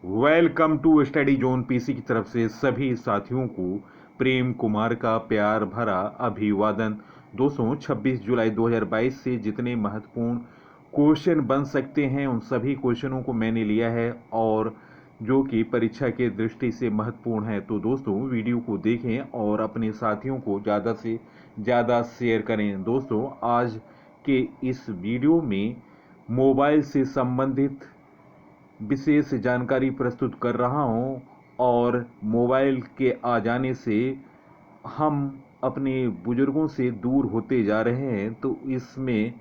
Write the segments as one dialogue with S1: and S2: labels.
S1: Welcome to study zone PC की तरफ से सभी साथियों को प्रेम कुमार का प्यार भरा अभिवादन। दोस्तों 26 जुलाई 2022 से जितने महत्वपूर्ण क्वेश्चन बन सकते हैं उन सभी क्वेश्चनों को मैंने लिया है और जो कि परीक्षा के दृष्टि से महत्वपूर्ण है। तो दोस्तों वीडियो को देखें और अपने साथियों को ज़्यादा से ज़्यादा शेयर करें। दोस्तों आज के इस वीडियो में मोबाइल से संबंधित विशेष जानकारी प्रस्तुत कर रहा हूं और मोबाइल के आ जाने से हम अपने बुजुर्गों से दूर होते जा रहे हैं, तो इसमें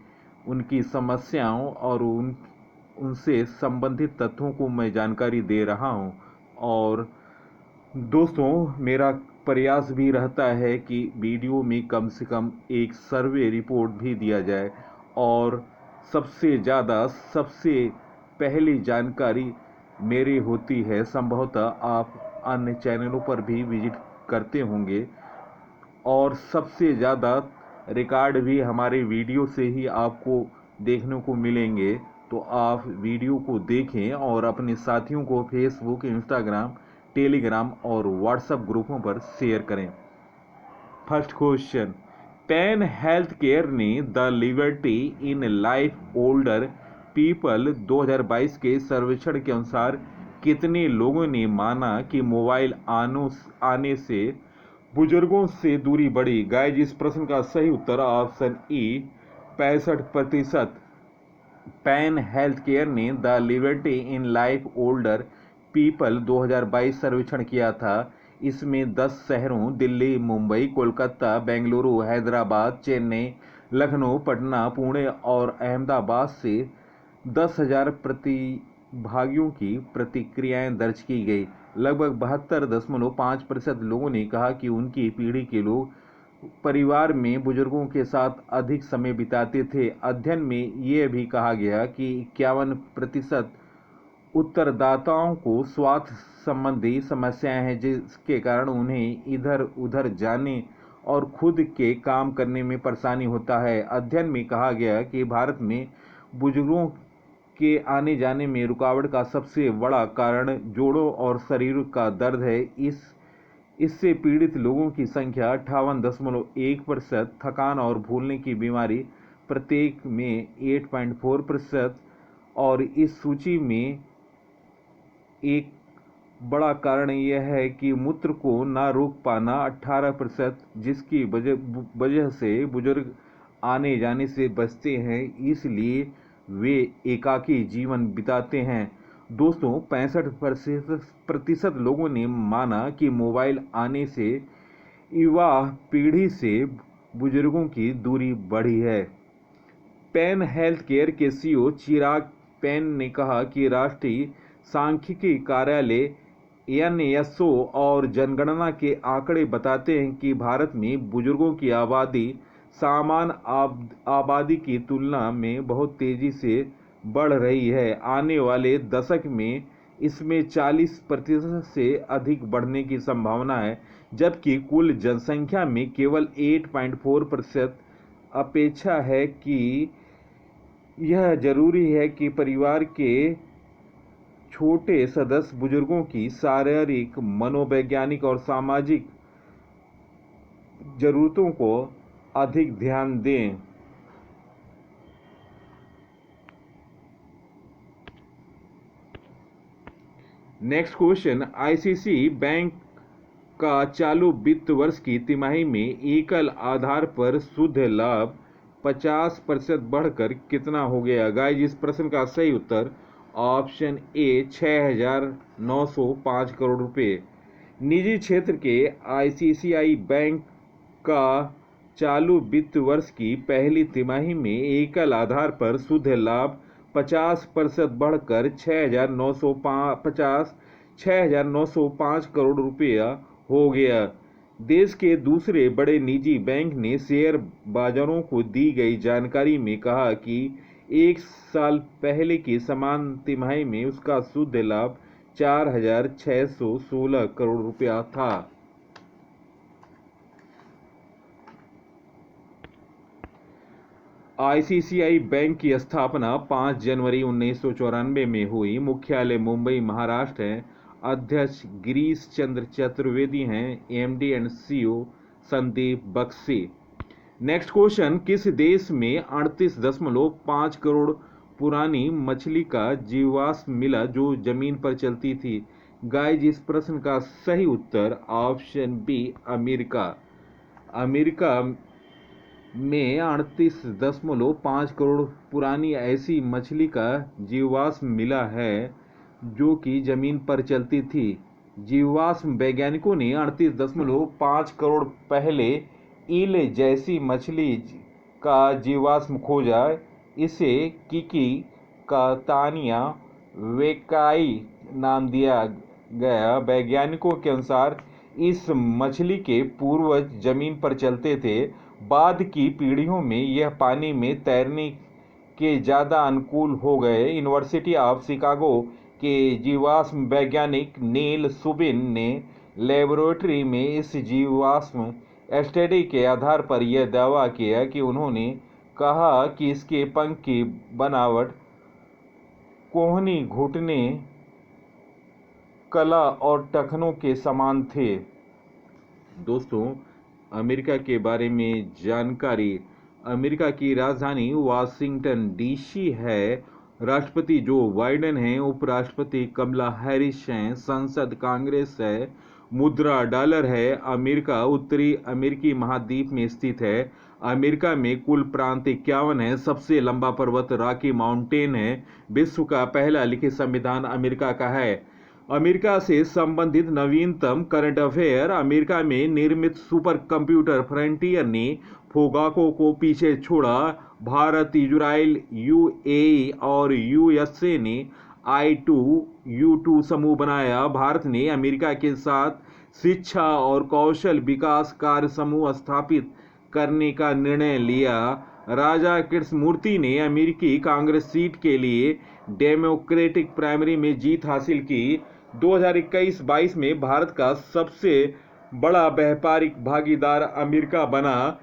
S1: उनकी समस्याओं और उनसे संबंधित तथ्यों को मैं जानकारी दे रहा हूं। और दोस्तों मेरा प्रयास भी रहता है कि वीडियो में कम से कम एक सर्वे रिपोर्ट भी दिया जाए और सबसे पहली जानकारी मेरी होती है। संभवतः आप अन्य चैनलों पर भी विजिट करते होंगे और सबसे ज़्यादा रिकॉर्ड भी हमारे वीडियो से ही आपको देखने को मिलेंगे। तो आप वीडियो को देखें और अपने साथियों को फेसबुक, इंस्टाग्राम, टेलीग्राम और व्हाट्सएप ग्रुपों पर शेयर करें। First question, Penn health care ने the liberty in life older people 2022 के सर्वेक्षण के अनुसार कितने लोगों ने माना कि मोबाइल आने से बुजुर्गों से दूरी बढ़ी? गाइज इस प्रश्न का सही उत्तर option E 65%। Penn health care ने the liberty in life older people 2022 सर्वेक्षण किया था। इसमें 10 शहरों दिल्ली, मुंबई, कोलकाता, बेंगलुरु, हैदराबाद, चेन्नई, लखनऊ, पटना, पुणे और अहमदाबाद से 10,000 प्रतिभागियों की प्रतिक्रियाएं दर्ज की गई। लगभग 72.5% लोगों ने कहा कि उनकी पीढ़ी के लोग परिवार में बुजुर्गों के साथ अधिक समय बिताते थे। अध्ययन में यह भी कहा गया कि 51% उत्तरदाताओं को स्वास्थ्य संबंधी समस्याएं हैं, जिसके कारण उन्हें इधर उधर जाने और खुद के काम करने में परेशानी होता है। अध्ययन में कहा गया कि भारत में बुजुर्गों के आने जाने में रुकावट का सबसे बड़ा कारण जोड़ों और शरीर का दर्द है। इससे पीड़ित लोगों की संख्या 58.1%, थकान और भूलने की बीमारी प्रत्येक में 8.4%, और इस सूची में एक बड़ा कारण यह है कि मूत्र को ना रोक पाना 18%, जिसकी वजह से बुजुर्ग आने जाने से बचते हैं, इसलिए वे एकाकी जीवन बिताते हैं। दोस्तों 65% लोगों ने माना कि मोबाइल आने से युवा पीढ़ी से बुजुर्गों की दूरी बढ़ी है। पेन हेल्थ केयर के सीईओ चिराग पेन ने कहा कि राष्ट्रीय सांख्यिकी कार्यालय एनएसओ और जनगणना के आंकड़े बताते हैं कि भारत में बुजुर्गों की आबादी सामान्य आबादी की तुलना में बहुत तेजी से बढ़ रही है। आने वाले दशक में इसमें 40% से अधिक बढ़ने की संभावना है, जबकि कुल जनसंख्या में केवल 8.4% अपेक्षा है। कि यह जरूरी है कि परिवार के छोटे सदस्य बुजुर्गों की शारीरिक, मनोवैज्ञानिक और सामाजिक जरूरतों को अधिक ध्यान दें। नेक्स्ट क्वेश्चन, आईसीआईसीआई बैंक का चालू वित्त वर्ष की तिमाही में एकल आधार पर शुद्ध लाभ 50% बढ़कर कितना हो गया? गाइज इस प्रश्न का सही उत्तर ऑप्शन ए 6,905 करोड़ रुपए। निजी क्षेत्र के आईसीआईसीआई बैंक का चालू वित्त वर्ष की पहली तिमाही में एकल आधार पर शुद्ध लाभ 50% बढ़कर 6,905 करोड़ रुपया हो गया। देश के दूसरे बड़े निजी बैंक ने शेयर बाजारों को दी गई जानकारी में कहा कि एक साल पहले की समान तिमाही में उसका शुद्ध लाभ 4,616 करोड़ रुपया था। आईसीआईसीआई बैंक की स्थापना 5 जनवरी 1994 में हुई। मुख्यालय मुंबई, महाराष्ट्र है। अध्यक्ष गिरीश चंद्र चतुर्वेदी हैं। MD and CEO Sandeep Bakshi. Next question, किस देश में 38.5 करोड़ पुरानी मछली का जीवाश्म मिला जो जमीन पर चलती थी? गाइज, इस प्रश्न का सही उत्तर ऑप्शन बी, अमेरिका। अमेरिका में 38.5 करोड़ पुरानी ऐसी मछली का जीवाश्म मिला है जो कि जमीन पर चलती थी। जीवाश्म वैज्ञानिकों ने 38.5 करोड़ पहले ईल जैसी मछली का जीवाश्म खोजा। इसे किकी कातानिया वेकाई नाम दिया गया। वैज्ञानिकों के अनुसार इस मछली के पूर्वज जमीन पर चलते थे। बाद की पीढ़ियों में यह पानी में तैरने के ज़्यादा अनुकूल हो गए। यूनिवर्सिटी ऑफ शिकागो के जीवाश्म वैज्ञानिक नील सुबिन ने लेबोरेटरी में इस जीवाश्म स्टडी के आधार पर यह दावा किया कि उन्होंने कहा कि इसके पंख की बनावट कोहनी, घुटने, कला और टखनों के समान थे। दोस्तों, अमेरिका के बारे में जानकारी। अमेरिका की राजधानी वाशिंगटन डीसी है। राष्ट्रपति जो बाइडेन हैं। उपराष्ट्रपति कमला हैरिस हैं। संसद कांग्रेस है। मुद्रा डॉलर है। अमेरिका उत्तरी अमेरिकी महाद्वीप में स्थित है। अमेरिका में कुल प्रांत 51 है। सबसे लंबा पर्वत रॉकी माउंटेन है। विश्व का पहला लिखित संविधान अमेरिका का है। अमेरिका से संबंधित नवीनतम करंट अफेयर। अमेरिका में निर्मित सुपर कंप्यूटर फ्रंटियर ने फोगाको को पीछे छोड़ा। भारत, इजराइल, यूएई और यूएसए ने I2U2 समूह बनाया। भारत ने अमेरिका के साथ शिक्षा और कौशल विकास कार्य समूह स्थापित करने का निर्णय लिया। राजा कृष्णमूर्ति ने अमेरिकी कांग्रेस सीट के लिए डेमोक्रेटिक प्राइमरी में जीत हासिल की। 2021-22 में भारत का सबसे बड़ा व्यापारिक भागीदार अमेरिका बना।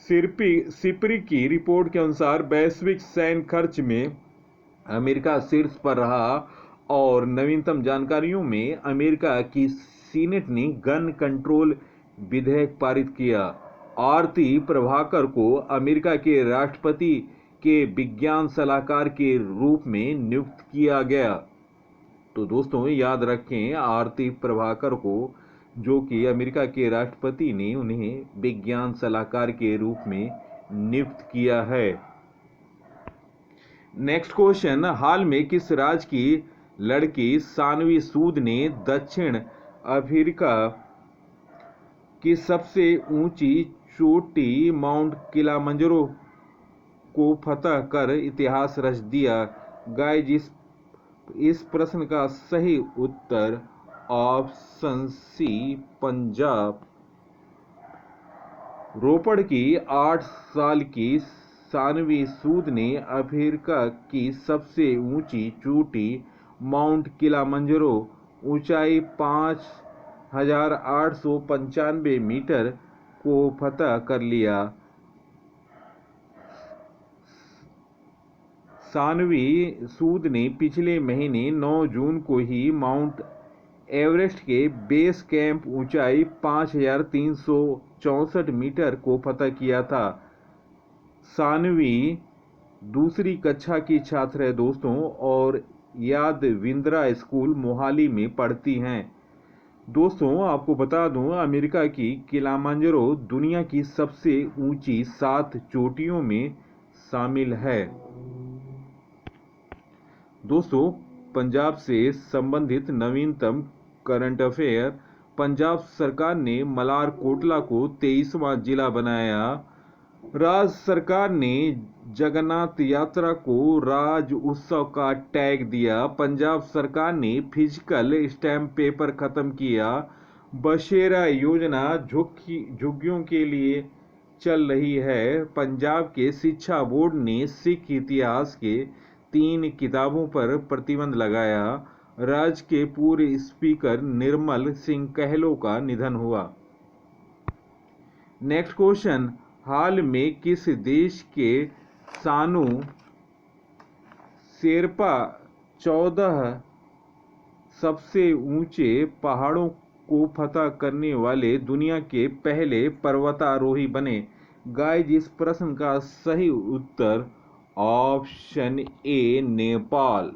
S1: सिपरी की रिपोर्ट के अनुसार वैश्विक सैन्य खर्च में अमेरिका शीर्ष पर रहा। और नवीनतम जानकारियों में अमेरिका की सीनेट ने गन कंट्रोल विधेयक पारित किया। आरती प्रभाकर को अमेरिका के राष्ट्रपति के विज्ञान सलाहकार के रूप में नियुक्त किया गया। तो दोस्तों, याद रखें, आरती प्रभाकर को, जो कि अमेरिका के राष्ट्रपति ने उन्हें विज्ञान सलाहकार के रूप में नियुक्त किया है। नेक्स्ट क्वेश्चन, हाल में किस राज्य की लड़की सानवी सूद ने दक्षिण अफ्रीका की सबसे ऊंची चोटी माउंट किलिमंजारो को फतह कर इतिहास रच दिया? गाइज, इस प्रश्न का सही उत्तर ऑप्शन सी, पंजाब। रोपड़ की 8 साल की सानवी सूद ने अफ्रीका की सबसे ऊंची चोटी माउंट किलिमंजारो, ऊंचाई 5,895 मीटर को फतह कर लिया। सानवी सूद ने पिछले महीने 9 जून को ही माउंट एवरेस्ट के बेस कैंप ऊंचाई 5,364 मीटर को फतह किया था। सानवी दूसरी कक्षा की छात्र है दोस्तों और यादविंद्रा स्कूल मोहाली में पढ़ती हैं। दोस्तों, आपको बता दूं, अमेरिका की किलिमंजारो दुनिया की सबसे ऊंची 7 चोटियों में शामिल है। दोस्तों, पंजाब से संबंधित नवीनतम करंट अफेयर। पंजाब सरकार ने मलारकोटला को 23वां जिला बनाया। राज्य सरकार ने जगन्नाथ यात्रा को राज्य उत्सव का टैग दिया। पंजाब सरकार ने फिजिकल स्टैम्प पेपर खत्म किया। बसेरा योजना झुग्गियों के लिए चल रही है। पंजाब के शिक्षा बोर्ड ने सिख इतिहास के 3 किताबों पर प्रतिबंध लगाया। राज्य के पूर्व स्पीकर निर्मल सिंह कहलो का निधन हुआ। नेक्स्ट क्वेश्चन, हाल में किस देश के सानू शेरपा 14 सबसे ऊंचे पहाड़ों को फतह करने वाले दुनिया के पहले पर्वतारोही बने। गाइस, इस प्रश्न का सही उत्तर ऑप्शन ए नेपाल।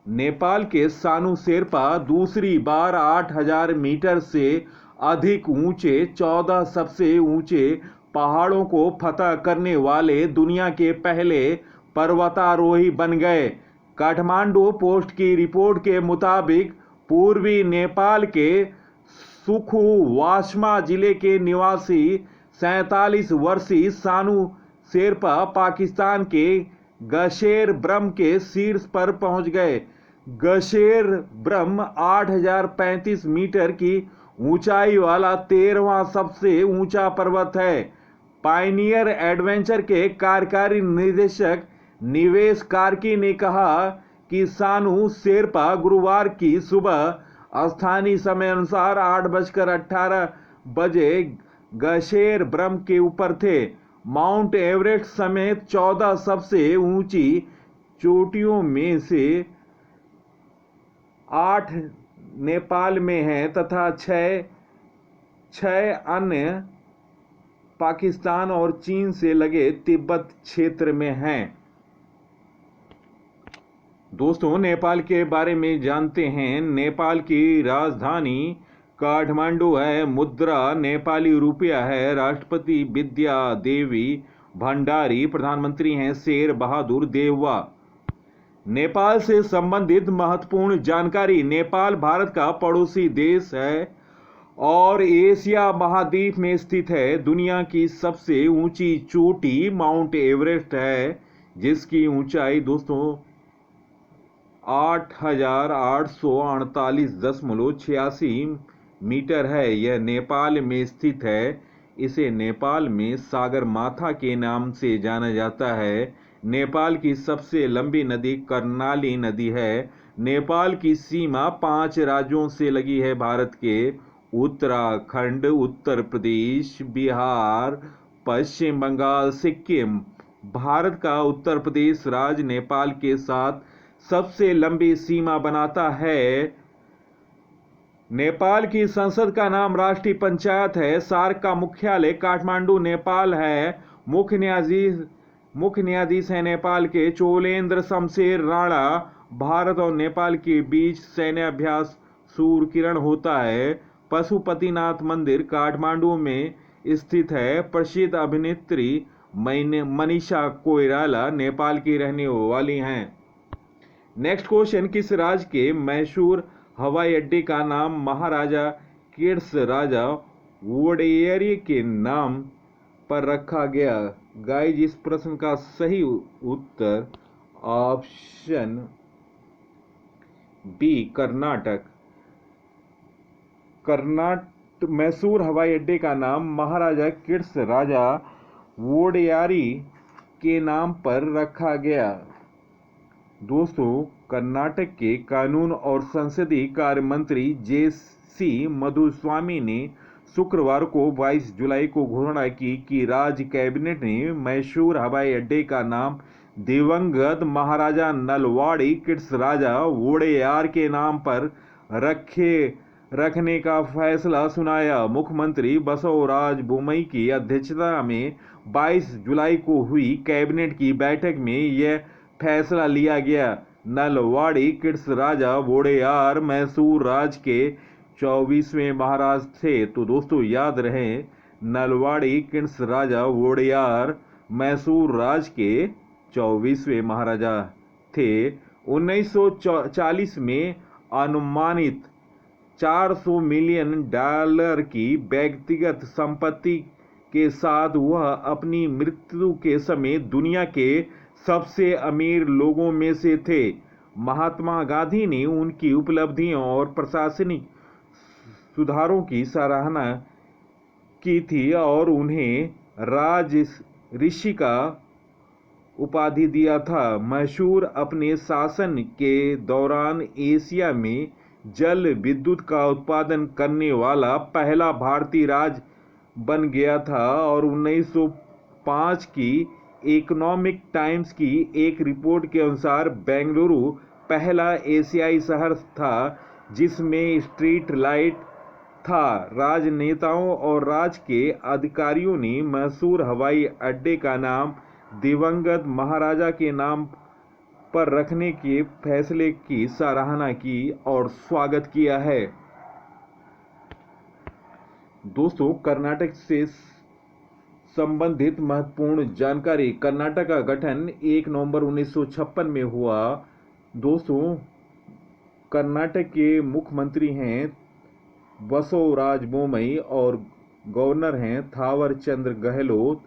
S1: नेपाल के सानू शेरपा दूसरी बार 8000 मीटर से अधिक ऊंचे 14 सबसे ऊंचे पहाड़ों को फतह करने वाले दुनिया के पहले पर्वतारोही बन गए। काठमांडू पोस्ट की रिपोर्ट के मुताबिक पूर्वी नेपाल के सुखुवासमा जिले के निवासी 47 वर्षीय सानू शेरपा पाकिस्तान के गशेर ब्रह्म के शीर्ष पर पहुंच गए। गशेर ब्रह्म 8035 मीटर की ऊंचाई वाला 13वां सबसे ऊंचा पर्वत है। पायनियर एडवेंचर के कार्यकारी निदेशक निवेश कार्की ने कहा कि सानू शेरपा गुरुवार की सुबह स्थानीय समय अनुसार 8:18 बजे गशेर ब्रह्म के ऊपर थे। माउंट एवरेस्ट समेत 14 सबसे ऊंची चोटियों में से 8 नेपाल में हैं तथा 6 अन्य पाकिस्तान और चीन से लगे तिब्बत क्षेत्र में हैं। दोस्तों, नेपाल के बारे में जानते हैं। नेपाल की राजधानी काठमांडू है। मुद्रा नेपाली रुपया है। राष्ट्रपति विद्या देवी भंडारी। प्रधानमंत्री हैं शेर बहादुर देउवा। नेपाल से संबंधित महत्वपूर्ण जानकारी। नेपाल भारत का पड़ोसी देश है और एशिया महाद्वीप में स्थित है। दुनिया की सबसे ऊंची चोटी माउंट एवरेस्ट है, जिसकी ऊंचाई दोस्तों 8848.86 मीटर है। यह नेपाल में स्थित है। इसे नेपाल में सागरमाथा के नाम से जाना जाता है। नेपाल की सबसे लंबी नदी कर्णाली नदी है। नेपाल की सीमा 5 राज्यों से लगी है भारत के: उत्तराखंड, उत्तर प्रदेश, बिहार, पश्चिम बंगाल, सिक्किम। भारत का उत्तर प्रदेश राज्य नेपाल के साथ सबसे लंबी सीमा बनाता है। नेपाल की संसद का नाम राष्ट्रीय पंचायत है। सार्क का मुख्यालय काठमांडू नेपाल है। मुख्य न्यायाधीश है नेपाल के चोलेन्द्र शमशेर राणा। भारत और नेपाल के बीच सैन्य अभ्यास सूर्यकिरण होता है। पशुपतिनाथ मंदिर काठमांडू में स्थित है। प्रसिद्ध अभिनेत्री मनीषा कोइराला नेपाल की रहने वाली हैं। नेक्स्ट क्वेश्चन, किस राज्य के मैसूर हवाई अड्डे का नाम महाराजा कृष्ण राजा वोडेयर के नाम पर रखा गया? गाइस, इस प्रश्न का सही उत्तर ऑप्शन बी कर्नाटक। मैसूर हवाई अड्डे का नाम महाराजा कृष्ण राजा वोडेयारी के नाम पर रखा गया। दोस्तों, कर्नाटक के कानून और संसदीय कार्य मंत्री जे.सी. मधुस्वामी ने शुक्रवार को 22 जुलाई को घोषणा की कि राज्य कैबिनेट ने मैसूर हवाई अड्डे का नाम दिवंगत महाराजा नलवाड़ी कृष्णराजा वोडेयार के नाम पर रखने का फैसला सुनाया। मुख्यमंत्री बसवराज बोम्मई की अध्यक्षता में 22 जुलाई को हुई कैबिनेट की बैठक में यह फैसला लिया गया। नलवाड़ी कृष्णराजा वोडेयार मैसूर राज्य के 24वें महाराज थे। तो दोस्तों याद रहे, नलवाड़ी कृष्णराजा वोडेयार मैसूर राज्य के 24वें महाराजा थे। 1940 में अनुमानित $400 मिलियन की व्यक्तिगत संपत्ति के साथ वह अपनी मृत्यु के समय दुनिया के सबसे अमीर लोगों में से थे। महात्मा गांधी ने उनकी उपलब्धियों और प्रशासनिक सुधारों की सराहना की थी और उन्हें राज ऋषि का उपाधि दिया था। मैसूर अपने शासन के दौरान एशिया में जल विद्युत का उत्पादन करने वाला पहला भारतीय राज्य बन गया था और 1905 की इकोनॉमिक टाइम्स की एक रिपोर्ट के अनुसार बेंगलुरु पहला एशियाई शहर था जिसमें स्ट्रीट लाइट था। राजनेताओं और राज्य के अधिकारियों ने मशहूर हवाई अड्डे का नाम दिवंगत महाराजा के नाम पर रखने के फैसले की सराहना की और स्वागत किया है। दोस्तों, कर्नाटक से संबंधित महत्वपूर्ण जानकारी। कर्नाटक का गठन 1 नवंबर 1956 में हुआ। दोस्तों, कर्नाटक के मुख्यमंत्री हैं बसवराज बोम्मई और गवर्नर हैं थावर चंद गहलोत।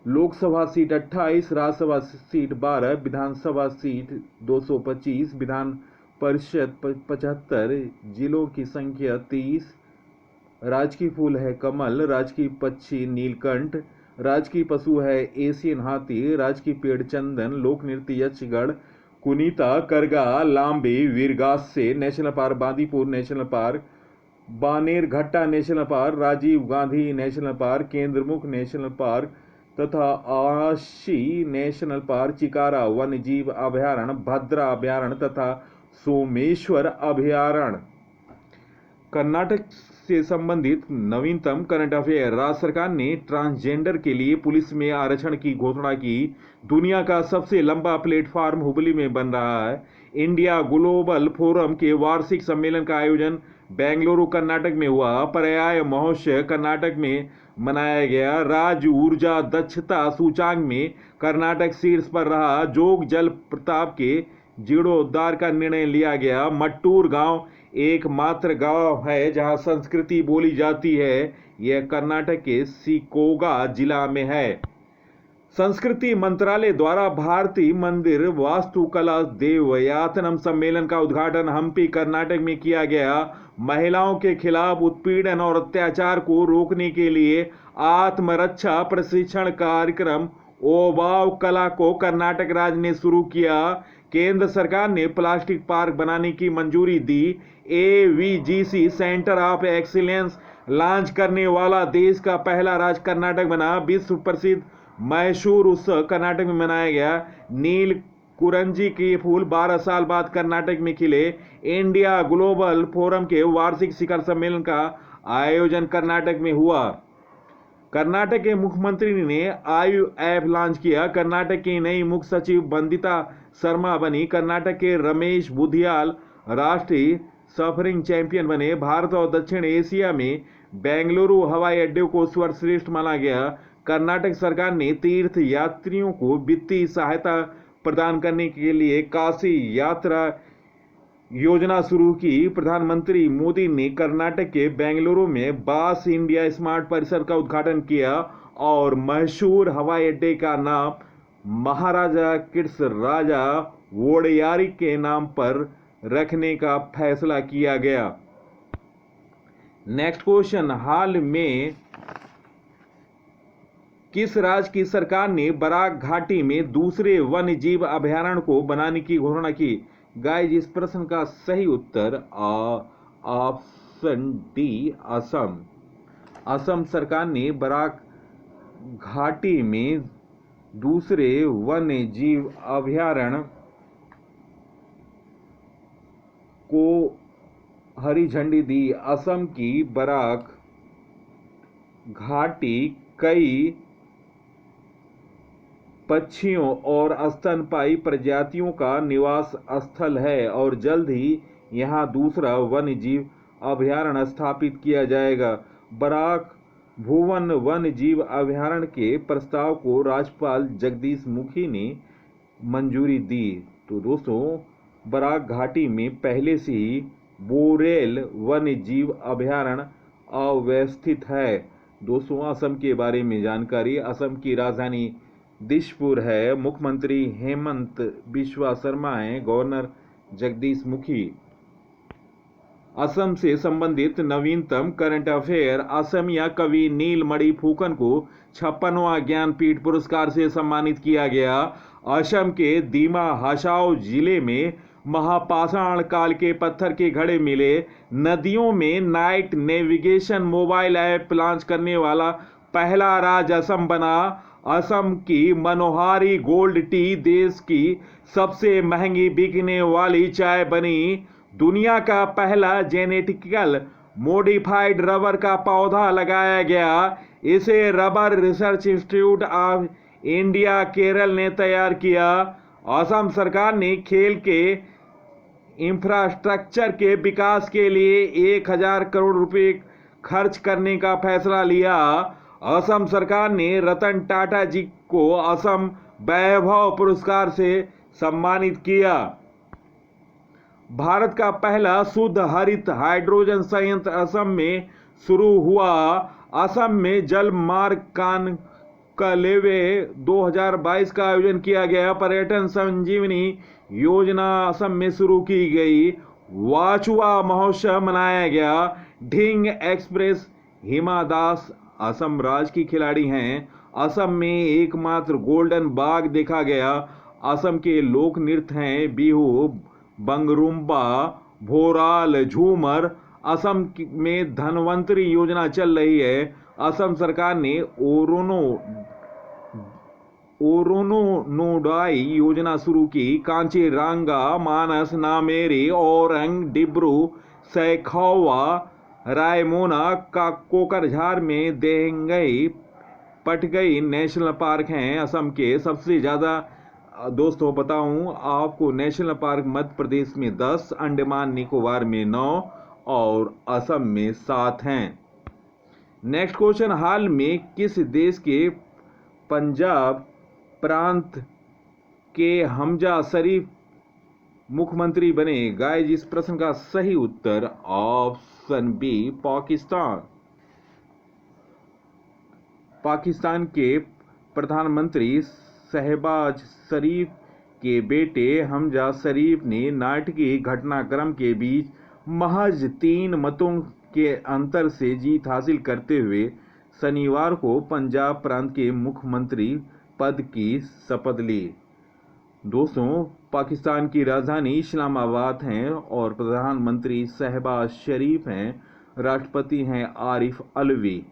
S1: लोकसभा सीट 28, राज्यसभा सीट 12, विधानसभा सीट 225, विधान परिषद 75, जिलों की संख्या 30। राजकीय फूल है कमल, राजकीय पक्षी नीलकंठ, राजकीय पशु है एशियन हाथी, राजकीय पेड़ चंदन, लोक नृत्य यक्षगढ़, Kunitha, Karaga, Lambi, Veeragase national park, Bandipur national park, Bannerghatta national park, Rajiv Gandhi national park, Kudremukh national park तथा आशी नेशनल पार्क, चिकारा वन्यजीव अभयारण्य, भद्रा अभयारण्य तथा सोमेश्वर अभयारण्य। कर्नाटक से संबंधित नवीनतम करंट अफेयर। राज्य सरकार ने ट्रांसजेंडर के लिए पुलिस में आरक्षण की घोषणा की। दुनिया का सबसे लंबा प्लेटफॉर्म हुबली में बन रहा है। इंडिया ग्लोबल फोरम के वार्षिक सम्मेलन का आयोजन बेंगलुरु कर्नाटक में हुआ। पर्याय महोत्सव कर्नाटक में मनाया गया। राज्य ऊर्जा दक्षता सूचांक में कर्नाटक शीर्ष पर रहा। जोग जल प्रताप के जीर्णोद्धार का निर्णय लिया गया। मट्टूर गांव एकमात्र गांव है जहां संस्कृति बोली जाती है। यह कर्नाटक के शिकोगा जिला में है। संस्कृति मंत्रालय द्वारा भारतीय मंदिर वास्तुकला देवयातनम सम्मेलन का उद्घाटन हम्पी कर्नाटक में किया गया। महिलाओं के खिलाफ उत्पीड़न और अत्याचार को रोकने के लिए आत्मरक्षा प्रशिक्षण कार्यक्रम ओबाव कला को कर्नाटक राज्य ने शुरू किया। केंद्र सरकार ने प्लास्टिक पार्क बनाने की मंजूरी दी। AVGC centre of excellence launch करने वाला देश का पहला राज्य कर्नाटक बना। विश्व प्रसिद्ध मैसूर उत्सव कर्नाटक में मनाया गया। नील कुरंजी के फूल 12 साल बाद कर्नाटक में खिले। इंडिया ग्लोबल फोरम के वार्षिक शिखर सम्मेलन का आयोजन कर्नाटक में हुआ। कर्नाटक के मुख्यमंत्री ने आयु ऐप लॉन्च किया। कर्नाटक की नई मुख्य सचिव बंदिता शर्मा बनी। कर्नाटक के रमेश बुधियाल राष्ट्रीय सफरिंग चैंपियन बने। भारत और दक्षिण एशिया में बेंगलुरु हवाई अड्डे को सर्वश्रेष्ठ माना गया। कर्नाटक सरकार ने तीर्थ यात्रियों को वित्तीय सहायता प्रदान करने के लिए काशी यात्रा योजना शुरू की। प्रधानमंत्री मोदी ने कर्नाटक के बेंगलुरु में बास इंडिया स्मार्ट परिसर का उद्घाटन किया और मशहूर हवाई अड्डे का नाम महाराजा किड्स राजा वोडेयारी के नाम पर रखने का फैसला किया गया। नेक्स्ट क्वेश्चन, हाल में किस राज्य की सरकार ने बराक घाटी में दूसरे वन्य जीव अभयारण्य को बनाने की घोषणा की? गाइस, इस प्रश्न का सही उत्तर ऑप्शन डी असम। असम सरकार ने बराक घाटी में दूसरे वन्य जीव अभयारण्य को हरी झंडी दी। असम की बराक घाटी कई पक्षियों और स्तनपायी प्रजातियों का निवास स्थल है और जल्द ही यहां दूसरा वन्य जीव अभयारण्य स्थापित किया जाएगा। बराक भुवन वन्य जीव अभयारण्य के प्रस्ताव को राज्यपाल जगदीश मुखी ने मंजूरी दी। तो दोस्तों, बराक घाटी में पहले से ही बोरेल वन्य जीव अभयारण्य अवस्थित है। दोस्तों, असम के बारे में जानकारी। असम की राजधानी दिसपुर है। मुख्यमंत्री हेमंत बिश्वा शर्मा हैं। गवर्नर जगदीश मुखी। असम से संबंधित नवीनतम करंट अफेयर। असमिया कवि नीलमणि फुकन को 56वां ज्ञानपीठ पुरस्कार से सम्मानित किया गया। असम के दीमा हासाओ जिले में महापाषाण काल के पत्थर के घड़े मिले। नदियों में night navigation mobile app launch करने वाला पहला राज्य असम बना। असम की मनोहारी गोल्ड टी देश की सबसे महंगी बिकने वाली चाय बनी। दुनिया का पहला जेनेटिकल मॉडिफाइड रबर का पौधा लगाया गया। इसे rubber research institute of India Kerala ने तैयार किया। असम सरकार ने खेल के इंफ्रास्ट्रक्चर के विकास के लिए 1000 करोड़ रुपए खर्च करने का फैसला लिया। असम सरकार ने रतन टाटा जी को असम वैभव पुरस्कार से सम्मानित किया। भारत का पहला शुद्ध हरित हाइड्रोजन संयंत्र असम में शुरू हुआ। असम में जल मार्ग कानकलेवे 2022 का आयोजन किया गया। पर्यटन संजीवनी योजना असम में शुरू की गई। वाचुआ महोत्सव मनाया गया। ढिंग एक्सप्रेस हिमा दास असम राज्य की खिलाड़ी हैं। असम में एकमात्र गोल्डन बाघ देखा गया। असम के लोक नृत्य हैं बिहू, बंगरुम्बा, भोराल, झूमर। असम में धनवंतरी योजना चल रही है। असम सरकार ने ओरोनोडोई योजना शुरू की। कांचीरंगा, मानस, नामेरी, औरंग, डिब्रू सैखौवा, रायमोना, कोकरझार में देंगई पटगई नेशनल पार्क हैं। असम के सबसे ज़्यादा दोस्तों बताऊं आपको, नेशनल पार्क मध्य प्रदेश में 10, अंडमान निकोबार में 9 और असम में 7 हैं। नेक्स्ट क्वेश्चन, हाल में किस देश के पंजाब प्रांत के हमजा शरीफ मुख्यमंत्री बने? गाइस, इस प्रश्न का सही उत्तर ऑप्शन बी पाकिस्तान। पाकिस्तान के प्रधानमंत्री शहबाज शरीफ के बेटे हमजा शरीफ ने नाटकीय घटनाक्रम के बीच महज 3 मतों के अंतर से जीत हासिल करते हुए शनिवार को पंजाब प्रांत के मुख्यमंत्री पद की शपथ ली। दोस्तों, पाकिस्तान की राजधानी इस्लामाबाद है और प्रधानमंत्री शहबाज शरीफ हैं। राष्ट्रपति हैं आरिफ अलवी।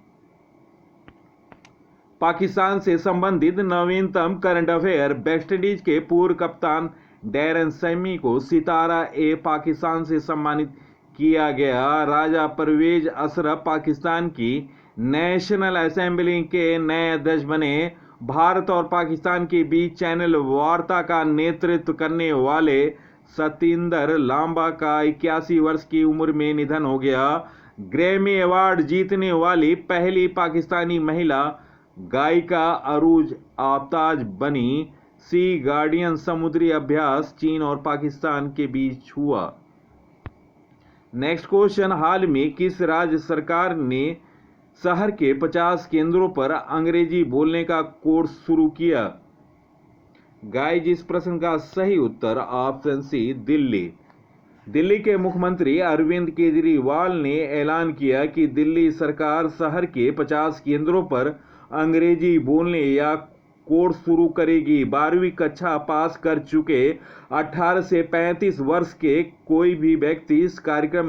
S1: पाकिस्तान से संबंधित नवीनतम करंट अफेयर, वेस्टइंडीज के पूर्व कप्तान डैरेन सैमी को सितारा ए पाकिस्तान से सम्मानित किया गया। राजा परवेज अशरफ पाकिस्तान की नेशनल असेंबली के नए अध्यक्ष बने। भारत और पाकिस्तान के बीच चैनल वार्ता का नेतृत्व करने वाले सतिंदर लांबा का 81 वर्ष की उम्र में निधन हो गया। ग्रैमी अवार्ड जीतने वाली पहली पाकिस्तानी महिला गायिका अरूज आफताब बनी। सी गार्डियन समुद्री अभ्यास चीन और पाकिस्तान के बीच हुआ। नेक्स्ट क्वेश्चन, हाल में किस राज्य सरकार ने शहर के 50 केंद्रों पर अंग्रेजी बोलने का कोर्स शुरू किया? गाइस, इस प्रश्न का सही उत्तर ऑप्शन सी दिल्ली। दिल्ली के मुख्यमंत्री अरविंद केजरीवाल ने ऐलान किया कि दिल्ली सरकार शहर के 50 केंद्रों पर अंग्रेजी बोलने या कोर्स शुरू करेगी। 12वीं कक्षा पास कर चुके 18 से 35 वर्ष के कोई भी व्यक्ति इस कार्यक्रम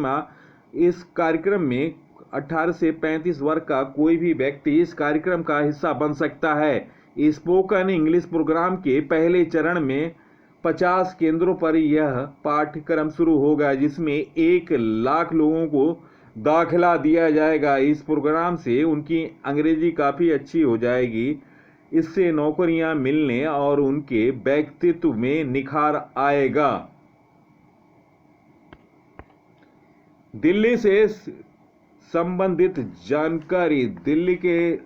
S1: में 18 से 35 वर्ष का कोई भी व्यक्ति इस कार्यक्रम का हिस्सा बन सकता है। स्पोकन इंग्लिश प्रोग्राम के पहले चरण में 50 केंद्रों पर यह पाठ्यक्रम शुरू होगा, जिसमें 1 लाख लोगों को दाखिला दिया जाएगा। इस प्रोग्राम से उनकी अंग्रेजी काफ़ी अच्छी हो जाएगी। इससे नौकरियां मिलने और उनके व्यक्तित्व में निखार आएगा। दिल्ली से संबंधित जानकारी, दिल्ली के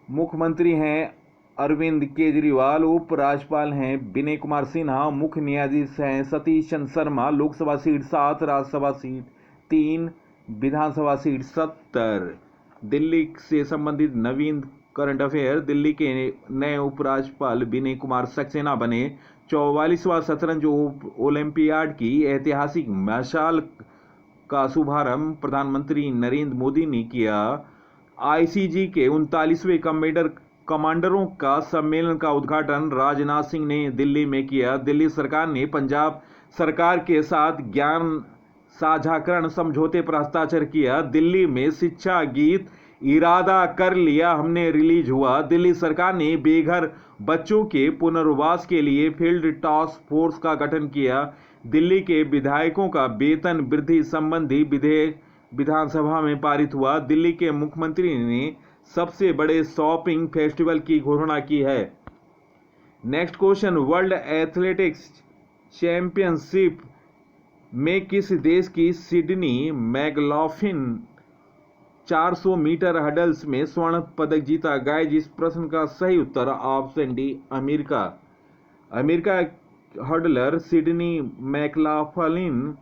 S1: मुख्यमंत्री हैं अरविंद केजरीवाल, उपराज्यपाल हैं विनय कुमार सिन्हा, मुख्य न्यायाधीश हैं सतीश चंद्र शर्मा, लोकसभा सीट 7, राज्यसभा सीट 3, विधानसभा सीट 70। दिल्ली से संबंधित नवीन करंट अफेयर, दिल्ली के नए उपराज्यपाल विनय कुमार सक्सेना बने। 44वां शतरंज ओलंपियाड की ऐतिहासिक मशाल का शुभारंभ प्रधानमंत्री नरेंद्र मोदी ने किया। आईसीजी के 39वें कमांडरों का सम्मेलन का उद्घाटन राजनाथ सिंह ने दिल्ली में किया। दिल्ली सरकार ने पंजाब सरकार के साथ ज्ञान साझाकरण समझौते पर हस्ताक्षर किया। दिल्ली में शिक्षा गीत इरादा कर लिया हमने रिलीज हुआ। दिल्ली सरकार ने बेघर बच्चों के पुनर्वास के लिए फील्ड टास्क फोर्स का गठन किया। दिल्ली के विधायकों का वेतन वृद्धि संबंधी विधेयक विधानसभा में पारित हुआ। दिल्ली के मुख्यमंत्री ने सबसे बड़े शॉपिंग फेस्टिवल की घोषणा की है। Next question, world athletics championship में किस देश की सिडनी मैकलॉफ्लिन 400 मीटर हडल्स में स्वर्ण पदक जीता? गाइस, इस प्रश्न का सही उत्तर option D America. America hurdler Sydney McLaughlin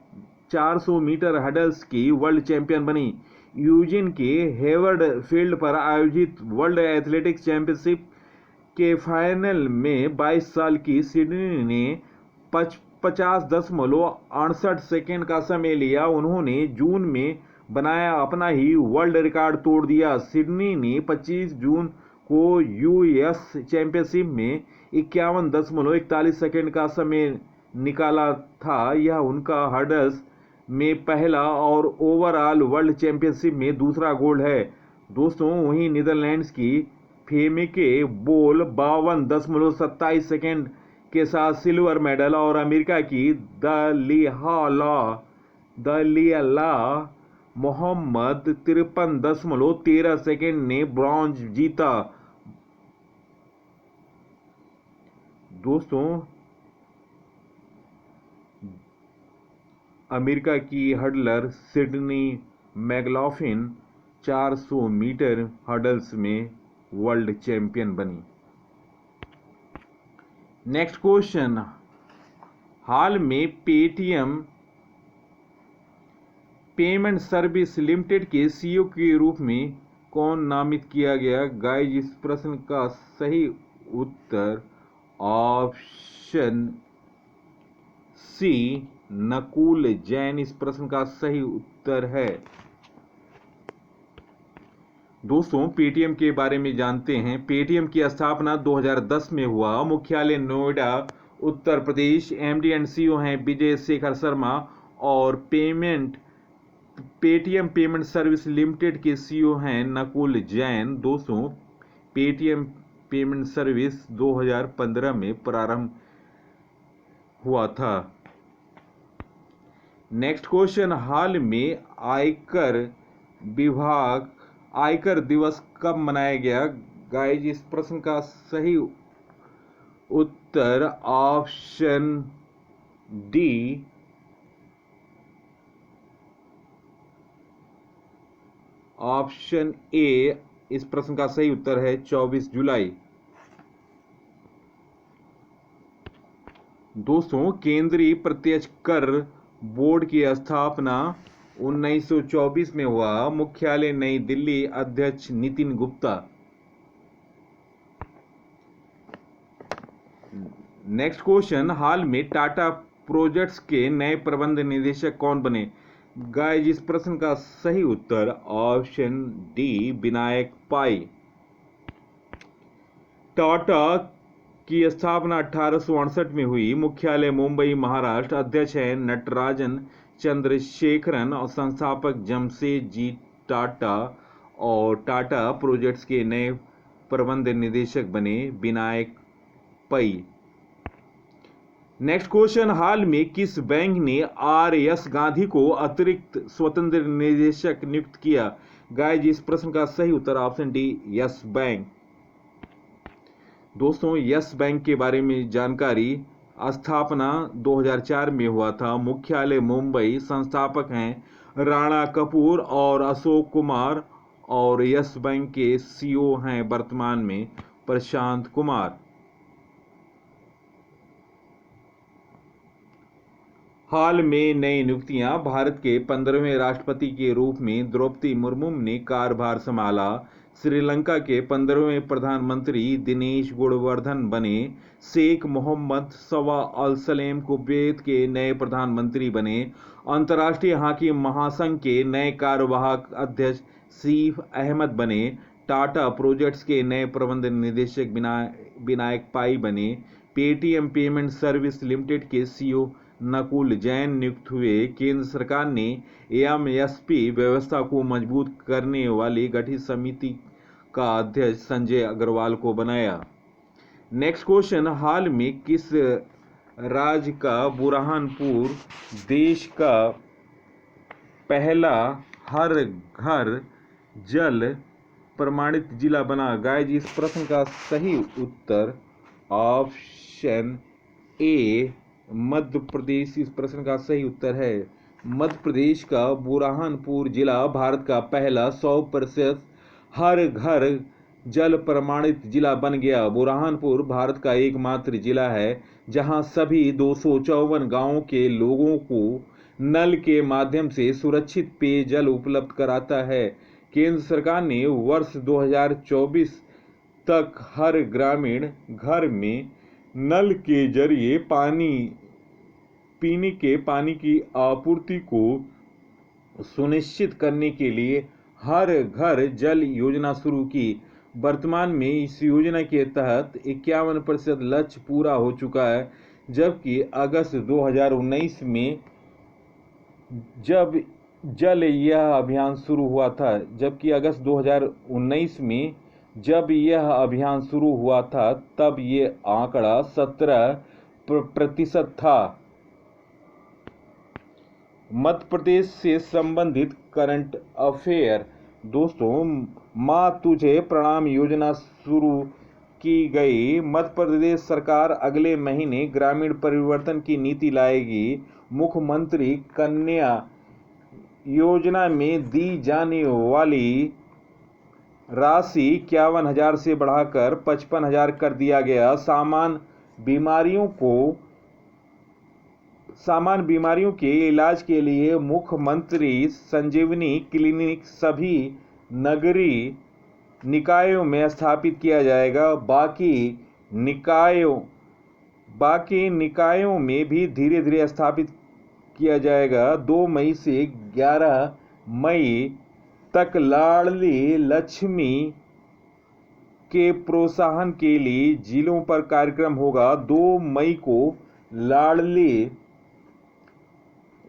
S1: 400 metre hurdles की वर्ल्ड चैंपियन बनी। यूजिन के हेवर्ड फील्ड पर आयोजित वर्ल्ड एथलेटिक्स चैंपियनशिप के फाइनल में 22 साल की सिडनी ने 50.68 सेकेंड का समय लिया। उन्होंने जून में बनाया अपना ही वर्ल्ड रिकॉर्ड तोड़ दिया। सिडनी ने 25 जून को यूएस चैंपियनशिप में 51.41 सेकेंड का समय निकाला था। यह उनका हर्डल्स में पहला और ओवरऑल वर्ल्ड चैंपियनशिप में दूसरा गोल्ड है। दोस्तों, वहीं नीदरलैंड्स की फेमिके बोल 52.27 सेकेंड के साथ सिल्वर मेडल और अमेरिका की दलियाला मोहम्मद 53.13 सेकेंड ने ब्रॉन्ज जीता। दोस्तों, अमेरिका की हडलर सिडनी मैकलॉफ्लिन 400 मीटर हडल्स में वर्ल्ड चैंपियन बनी। नेक्स्ट क्वेश्चन, हाल में पेटीएम पेमेंट सर्विस लिमिटेड के सीईओ के रूप में कौन नामित किया गया? गाइस, इस प्रश्न का सही उत्तर ऑप्शन सी नकुल जैन इस प्रश्न का सही उत्तर है। दोस्तों, पेटीएम के बारे में जानते हैं। पेटीएम की स्थापना 2010 में हुआ। मुख्यालय Noida, Uttar Pradesh. MD and CEO हैं विजय शेखर शर्मा और पेटीएम पेमेंट सर्विस लिमिटेड के सीईओ हैं नकुल जैन। दोस्तों, पेटीएम पेमेंट सर्विस 2015 में प्रारंभ हुआ था। नेक्स्ट क्वेश्चन, हाल में आयकर दिवस कब मनाया गया? गाइस, इस प्रश्न का सही उत्तर ऑप्शन डी ऑप्शन ए इस प्रश्न का सही उत्तर है 24 जुलाई। दोस्तों, केंद्रीय प्रत्यक्ष कर बोर्ड की स्थापना 1924 में हुआ। मुख्यालय नई दिल्ली। अध्यक्ष नितिन गुप्ता। नेक्स्ट क्वेश्चन, हाल में टाटा प्रोजेक्ट्स के नए प्रबंध निदेशक कौन बने? गाइस, इस प्रश्न का सही उत्तर ऑप्शन डी विनायक पाई। टाटा की स्थापना 1868 में हुई। मुख्यालय मुंबई, महाराष्ट्र। अध्यक्ष हैं नटराजन चंद्रशेखरन और संस्थापक जमशेदजी टाटा। और टाटा प्रोजेक्ट्स के नए प्रबंध निदेशक बने विनायक पई। नेक्स्ट क्वेश्चन, हाल में किस बैंक ने आर.एस. गांधी को अतिरिक्त स्वतंत्र निदेशक नियुक्त किया? गाइस, इस प्रश्न का सही उत्तर ऑप्शन डी यस बैंक। दोस्तों, यस बैंक के बारे में जानकारी। स्थापना 2004 में हुआ था। मुख्यालय मुंबई। संस्थापक हैं राणा कपूर और अशोक कुमार और यस बैंक के सीईओ हैं वर्तमान में प्रशांत कुमार। हाल में नई नियुक्तियां। भारत के 15वें राष्ट्रपति के रूप में द्रौपदी मुर्मू ने कार्यभार संभाला। श्रीलंका के 15वें प्रधानमंत्री दिनेश गुणवर्धन बने। शेख मोहम्मद सवा अल सलेम कुवैत के नए प्रधानमंत्री बने। अंतर्राष्ट्रीय हॉकी महासंघ के नए कार्यवाहक अध्यक्ष सीफ अहमद बने। टाटा प्रोजेक्ट्स के नए प्रबंध निदेशक विनायक पाई बने। पेटीएम पेमेंट सर्विस लिमिटेड के सीईओ नकुल जैन नियुक्त हुए। केंद्र सरकार ने एमएसपी व्यवस्था को मजबूत करने वाली गठित समिति का अध्यक्ष संजय अग्रवाल को बनाया। नेक्स्ट क्वेश्चन, हाल में किस राज्य का बुरहानपुर देश का पहला हर घर जल प्रमाणित जिला बना? गाइस, इस प्रश्न का सही उत्तर ऑप्शन ए मध्य प्रदेश इस प्रश्न का सही उत्तर है। मध्य प्रदेश का बुरहानपुर जिला भारत का पहला 100% हर घर जल प्रमाणित जिला बन गया। बुरहानपुर भारत का एकमात्र जिला है जहां सभी 254 गांवों के लोगों को नल के माध्यम से सुरक्षित पेयजल उपलब्ध कराता है। केंद्र सरकार ने वर्ष 2024 तक हर ग्रामीण घर में नल के जरिए पीने के पानी की आपूर्ति को सुनिश्चित करने के लिए हर घर जल योजना शुरू की। वर्तमान में इस योजना के तहत 51% लक्ष्य पूरा हो चुका है, जबकि अगस्त 2019 में यह अभियान शुरू हुआ था तब ये आंकड़ा 17% था। मध्य प्रदेश से संबंधित करंट अफेयर दोस्तों, माँ तुझे प्रणाम योजना शुरू की गई। मध्य प्रदेश सरकार अगले महीने ग्रामीण परिवर्तन की नीति लाएगी। मुख्यमंत्री कन्या योजना में दी जाने वाली राशि 51,000 से बढ़ाकर 55,000 कर दिया गया। सामान्य बीमारियों के इलाज के लिए मुख्यमंत्री संजीवनी क्लिनिक सभी नगरीय निकायों में स्थापित किया जाएगा। बाकी निकायों में भी धीरे धीरे स्थापित किया जाएगा। 2 मई से 11 मई तक लाडली लक्ष्मी के प्रोत्साहन के लिए जिलों पर कार्यक्रम होगा। 2 मई को लाडली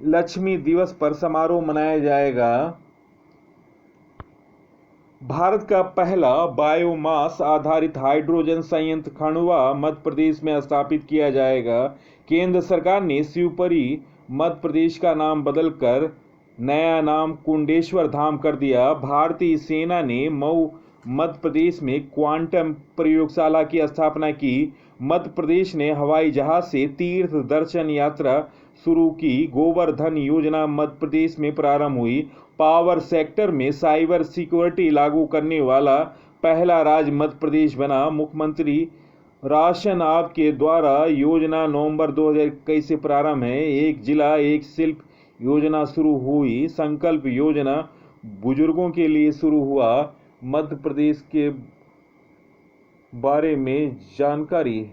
S1: लक्ष्मी दिवस पर समारोह मनाया जाएगा। भारत का पहला बायोमास आधारित हाइड्रोजन संयंत्र खंडवा मध्य प्रदेश में स्थापित किया जाएगा। केंद्र सरकार ने शिवपुरी मध्य प्रदेश का नाम बदलकर नया नाम कुंडेश्वर धाम कर दिया। भारतीय सेना ने मऊ मध्य प्रदेश में क्वांटम प्रयोगशाला की स्थापना की। मध्य प्रदेश ने हवाई जहाज से तीर्थ दर्शन यात्रा शुरू की। गोवर्धन योजना मध्य प्रदेश में प्रारंभ हुई। पावर सेक्टर में साइबर सिक्योरिटी लागू करने वाला पहला राज्य मध्य प्रदेश बना। मुख्यमंत्री राशन आपके द्वारा योजना नवंबर 2021 से प्रारंभ है। एक जिला एक शिल्प योजना शुरू हुई। संकल्प योजना बुजुर्गों के लिए शुरू हुआ। मध्य प्रदेश के बारे में जानकारी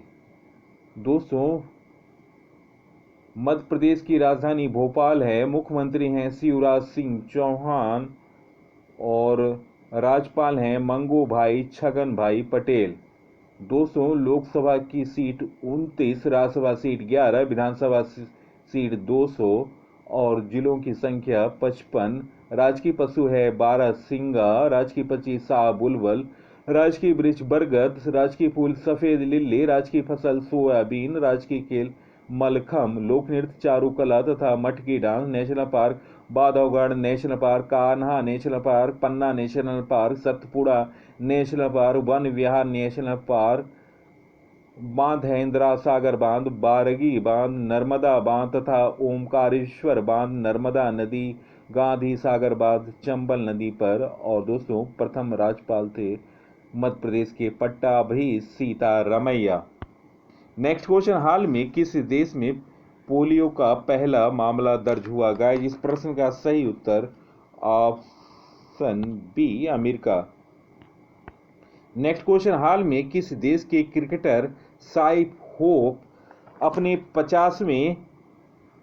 S1: दोस्तों, मध्य प्रदेश की राजधानी भोपाल है। मुख्यमंत्री हैं शिवराज सिंह चौहान और राज्यपाल हैं मंगू भाई छगन भाई पटेल। दोस्तों, लोकसभा की सीट 29, राज्यसभा सीट 11, विधानसभा सीट 200 और जिलों की संख्या 55। राजकीय पशु है 12 सिंगा, राजकीय पक्षी शाह बुलबुल, राजकीय वृक्ष बरगद, राजकीय फूल सफेद लिली, राजकीय फसल सोयाबीन, राजकीय खेल मलखम, लोक नृत्य चारुकला तथा Matki dance. National park Bandhavgarh national park, Kanha national park, Panna national park, Satpura national park, Van Vihar national park, बांध है इंदिरा सागर बांध, बारगी बांध, नर्मदा बांध तथा ओमकारेश्वर बांध नर्मदा नदी, गांधी सागर बांध चंबल नदी पर। और दोस्तों, प्रथम राज्यपाल थे मध्य प्रदेश के पट्टाभी सीतारमैया। नेक्स्ट क्वेश्चन, हाल में किस देश में पोलियो का पहला मामला दर्ज हुआ? गाइस, इस प्रश्न का सही उत्तर option B America. Next question, हाल में किस देश के क्रिकेटर साइफ होप अपने 50वें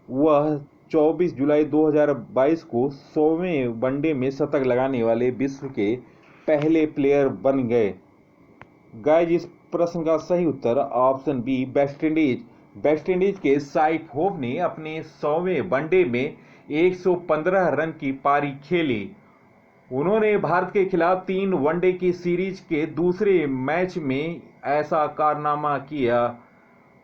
S1: व 24 जुलाई 2022 को 100वें वनडे में शतक लगाने वाले विश्व के पहले प्लेयर बन गए? गाइस, इस प्रश्न का सही उत्तर option B West Indies. West Indies के साइफ होप ने अपने 100वें वनडे में 115 रन की पारी खेली। उन्होंने भारत के खिलाफ 3 वनडे की सीरीज के दूसरे मैच में ऐसा कारनामा किया।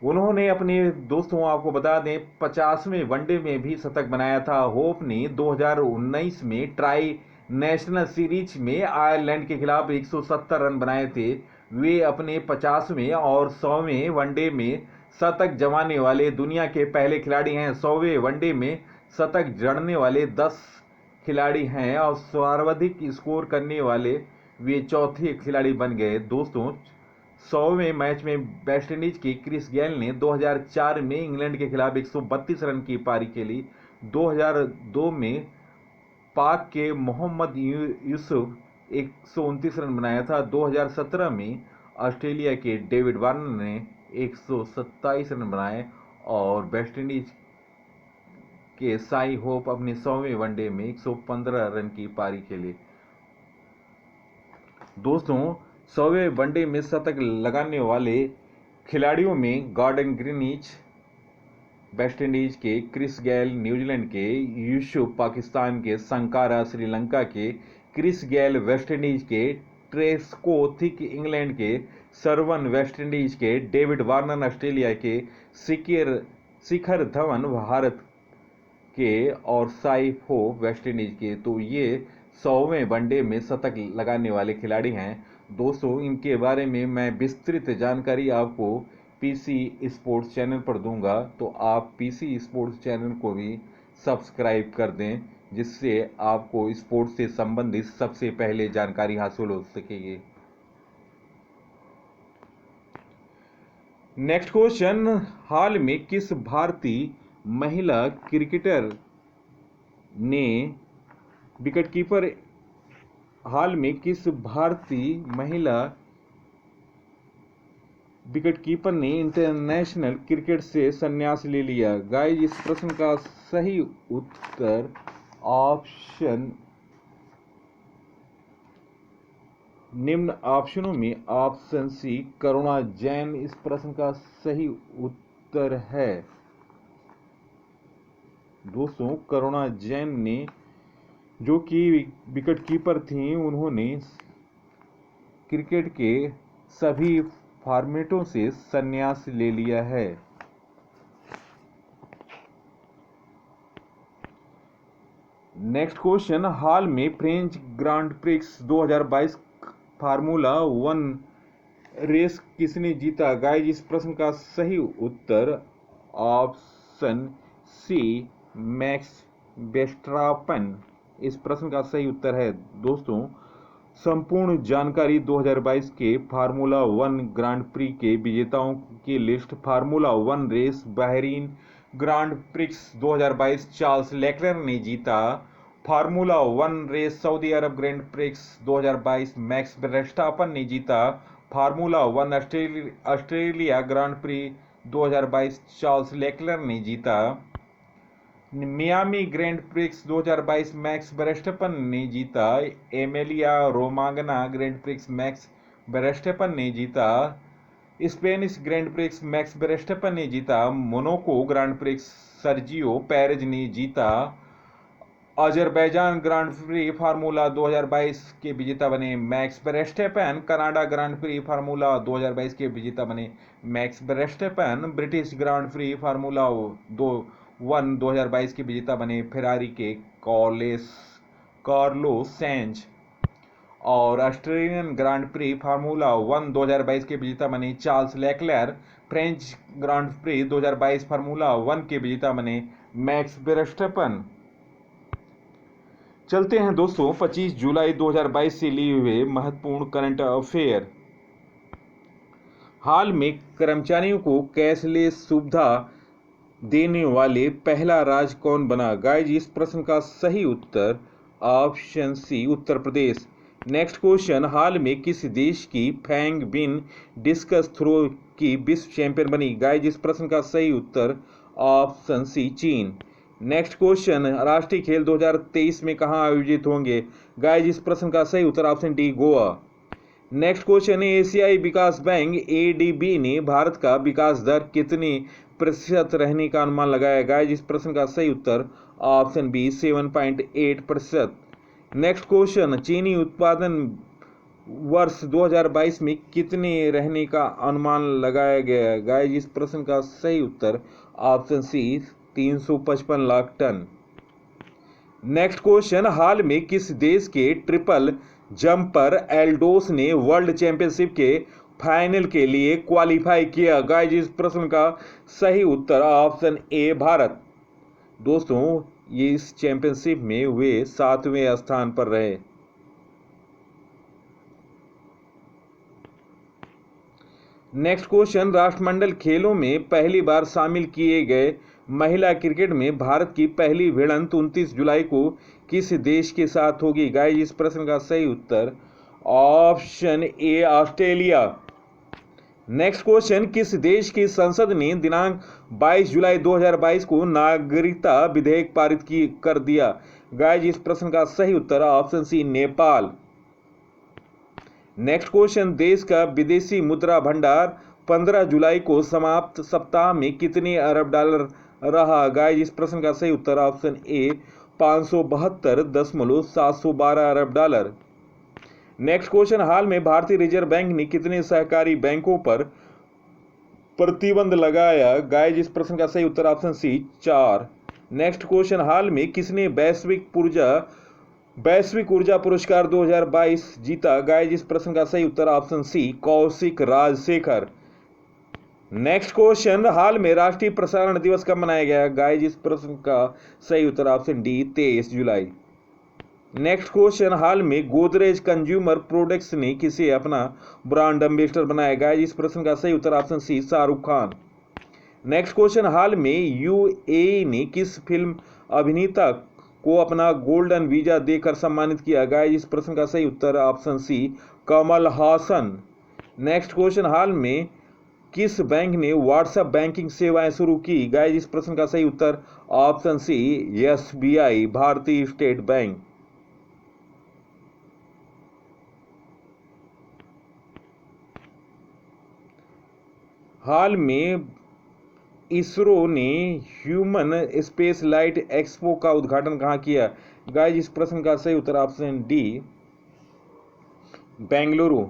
S1: उन्होंने अपने दोस्तों, आपको बता दें, 50वें वनडे में भी शतक बनाया था। होप ने 2019 में ट्राई नेशनल सीरीज में आयरलैंड के खिलाफ 170 रन बनाए थे। वे अपने 50वें और 100वें वनडे में शतक जमाने वाले दुनिया के पहले खिलाड़ी हैं। 100वें वनडे में शतक जड़ने वाले 10 खिलाड़ी हैं और सर्वाधिक स्कोर करने वाले वे चौथे खिलाड़ी बन गए। दोस्तों, 100वें मैच में वेस्टइंडीज के क्रिस गेल ने 2004 में इंग्लैंड के खिलाफ 132 रन की पारी खेली। 2002 में पाक के मोहम्मद यूसुफ 129 रन बनाया था। 2017 में ऑस्ट्रेलिया के डेविड वार्नर ने 127 रन बनाए और वेस्टइंडीज के साई होप अपने 100वें वनडे में 115 रन की पारी खेली। दोस्तों, 100वें वनडे में शतक लगाने वाले खिलाड़ियों में गॉर्डन ग्रीनिच वेस्टइंडीज के, क्रिस गेल न्यूजीलैंड के, यूसुफ पाकिस्तान के, संकारा श्रीलंका के, क्रिस गेल वेस्टइंडीज के, ट्रेस्को थिक इंग्लैंड के, सरवन वेस्टइंडीज के, डेविड वार्नर ऑस्ट्रेलिया के, शिखर धवन भारत के और साइफ होप वेस्टइंडीज के। तो ये 100वें वनडे में शतक लगाने वाले खिलाड़ी हैं। दोस्तों, इनके बारे में मैं विस्तृत जानकारी आपको पीसी स्पोर्ट्स चैनल पर दूंगा, तो आप पीसी स्पोर्ट्स चैनल को भी सब्सक्राइब कर दें, जिससे आपको स्पोर्ट्स से संबंधित सबसे पहले जानकारी हासिल हो सकेगी। नेक्स्ट क्वेश्चन, हाल में किस भारतीय महिला क्रिकेटर ने विकेटकीपर हाल में किस भारतीय महिला विकेटकीपर ने इंटरनेशनल क्रिकेट से संन्यास ले लिया? गाइस, इस प्रश्न का सही उत्तर ऑप्शन निम्न ऑप्शनों में ऑप्शन सी करुणा जैन इस प्रश्न का सही उत्तर है। दोस्तों, करुणा जैन ने, जो कि विकेटकीपर थी, उन्होंने क्रिकेट के सभी फॉर्मेटों से संन्यास ले लिया है। नेक्स्ट क्वेश्चन, हाल में French Grand prix 2022 formula 1 race किसने जीता? गाइस, इस प्रश्न का सही उत्तर ऑप्शन सी मैक्स वेस्टरापन इस प्रश्न का सही उत्तर है। दोस्तों, संपूर्ण जानकारी 2022 के फार्मूला 1 ग्रांड प्री के विजेताओं की list. Formula 1 race Bahrain grand prix 2022 Charles Leclerc ने जीता। Formula 1 race Saudi Arab grand prix 2022 Max Verstappen ने जीता। Formula 1 Australia grand prix 2022 Charles Leclerc ने जीता। Miami grand prix 2022 Max Verstappen ने जीता। Emilia Romagna grand prix Max Verstappen ने जीता। Spanish grand prix Max Verstappen ने जीता। Monaco grand prix Sergio Perez ने जीता। अजरबैजान ग्रांड प्री फार्मूला 2022 के विजेता बने max Verstappen. Canada grand pre formula 2022 के विजेता बने max Verstappen. British grand pre formula 2022 के विजेता बने फेरारी के कार्लोस सेंज। और ऑस्ट्रेलियन ग्रांड प्री फार्मूला 1 2022 के विजेता बने Charles Leclerc. French grand prix 2022 formula 1 के विजेता बने मैक्स वर्स्टापन। चलते हैं दोस्तों 25 जुलाई 2022 से लिए हुए महत्वपूर्ण करंट अफेयर। हाल में कर्मचारियों को कैशलेस सुविधा देने वाले पहला राज्य कौन बना? गाइस, इस प्रश्न का सही उत्तर ऑप्शन सी उत्तर प्रदेश। नेक्स्ट क्वेश्चन, हाल में किस देश की फैंग बिन डिस्कस थ्रो की विश्व चैंपियन बनी? गाइस, इस प्रश्न का सही उत्तर ऑप्शन सी चीन। नेक्स्ट क्वेश्चन, राष्ट्रीय खेल 2023 में कहां आयोजित होंगे? गाइस, इस प्रश्न का सही उत्तर option D Goa. Next question है, एशियाई विकास बैंक एडीबी ने भारत का विकास दर कितने प्रतिशत रहने का अनुमान लगाया गया है? जिस प्रश्न का सही उत्तर ऑप्शन बी 7.8%। नेक्स्ट क्वेश्चन, चीनी उत्पादन वर्ष 2022 में कितने रहने का अनुमान लगाया गया है? जिस प्रश्न का सही उत्तर option C 355 lakh ton. Next question, हाल में किस देश के ट्रिपल जंपर एल्डोस ने वर्ल्ड चैंपियनशिप के फाइनल के लिए क्वालिफाई किया? गाइस इस प्रश्न का सही उत्तर ऑप्शन ए भारत। दोस्तों ये इस चैंपियनशिप में वे 7वें स्थान पर रहे। नेक्स्ट क्वेश्चन, राष्ट्रमंडल खेलों में पहली बार शामिल किए गए महिला क्रिकेट में भारत की पहली भिड़ंत 29 जुलाई को किस देश के साथ होगी? गाइस इस प्रश्न का सही उत्तर option A Australia. Next question, किस देश की संसद ने दिनांक 22 जुलाई 2022 को नागरिकता विधेयक पारित कर दिया? गाइस इस प्रश्न का सही उत्तर option C Nepal. Next question, देश का विदेशी मुद्रा भंडार 15 जुलाई को समाप्त सप्ताह में कितने अरब डॉलर रहा? गाइस इस प्रश्न का सही उत्तर ऑप्शन ए 572.712 अरब डॉलर। नेक्स्ट क्वेश्चन, हाल में भारतीय रिजर्व बैंक ने कितने सहकारी बैंकों पर प्रतिबंध लगाया? गाइस इस प्रश्न का सही उत्तर ऑप्शन सी 4। नेक्स्ट क्वेश्चन, हाल में किसने वैश्विक ऊर्जा पुरस्कार 2022 जीता? गाइस इस प्रश्न का सही उत्तर option C Kaushik Rajshekhar. Next question, हाल में राष्ट्रीय प्रसारण दिवस कब मनाया गया? गाइस इस प्रश्न का सही उत्तर ऑप्शन डी 23 जुलाई। नेक्स्ट क्वेश्चन, हाल में गोदरेज कंज्यूमर प्रोडक्ट्स ने किसे अपना ब्रांड एम्बेसडर बनाया? गाइस इस प्रश्न का सही उत्तर option C Shahrukh Khan. Next question, हाल में यूएई ने किस फिल्म अभिनेता को अपना गोल्डन वीजा देकर सम्मानित किया? गाइस इस प्रश्न का सही उत्तर ऑप्शन सी कमल हासन। नेक्स्ट क्वेश्चन, हाल में किस बैंक ने व्हाट्सएप बैंकिंग सेवाएं शुरू की? गाइस इस प्रश्न का सही उत्तर ऑप्शन सी एसबीआई भारतीय स्टेट बैंक। हाल में इसरो ने ह्यूमन स्पेस लाइट एक्सपो का उद्घाटन कहाँ किया? गाइस इस प्रश्न का सही उत्तर option D Bengaluru.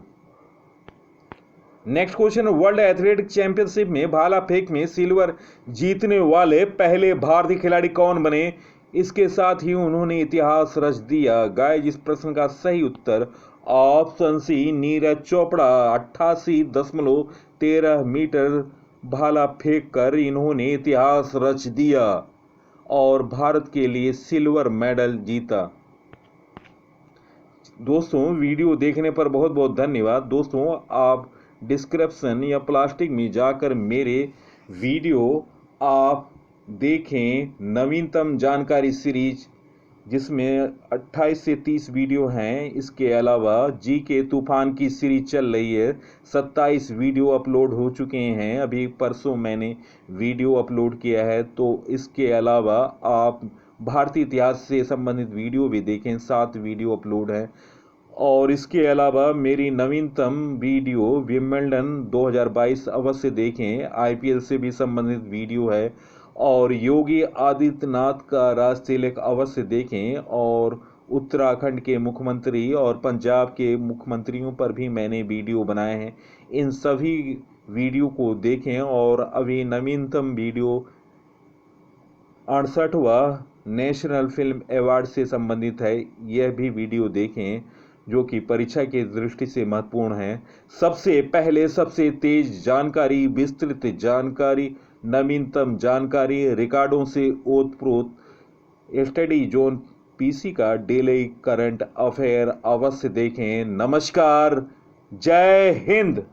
S1: Next question, world athletic championship में भाला फेंक में सिल्वर जीतने वाले पहले भारतीय खिलाड़ी कौन बने? इसके साथ ही उन्होंने इतिहास रच दिया। गाइस इस प्रश्न का सही उत्तर option C Neeraj Chopra. 88.13 metre भाला फेंक कर इन्होंने इतिहास रच दिया और भारत के लिए सिल्वर मेडल जीता। दोस्तों वीडियो देखने पर बहुत बहुत धन्यवाद। दोस्तों आप डिस्क्रिप्शन या प्लास्टिक में जाकर मेरे वीडियो आप देखें, नवीनतम जानकारी सीरीज जिसमें 28 से 30 वीडियो हैं। इसके अलावा जीके तूफान की सीरीज चल रही है, 27 वीडियो अपलोड हो चुके हैं। अभी परसों मैंने वीडियो अपलोड किया है। तो इसके अलावा आप भारतीय इतिहास से संबंधित वीडियो भी देखें, 7 वीडियो अपलोड है। और इसके अलावा मेरी नवीनतम वीडियो विंबलडन 2022 अवश्य देखें, आईपीएल से भी संबंधित वीडियो है। और योगी आदित्यनाथ का राजतिलक अवश्य देखें। और उत्तराखंड के मुख्यमंत्री और पंजाब के मुख्यमंत्रियों पर भी मैंने वीडियो बनाए हैं। इन सभी वीडियो को देखें। और अभी नवीनतम वीडियो 68वां नेशनल फिल्म अवार्ड से संबंधित है, यह भी वीडियो देखें जो कि परीक्षा की दृष्टि से महत्वपूर्ण है। सबसे पहले सबसे तेज जानकारी, विस्तृत जानकारी, नवीनतम जानकारी, रिकॉर्डों से ओतप्रोत स्टडी जोन पीसी का डेली करंट अफेयर अवश्य देखें। नमस्कार, जय हिंद।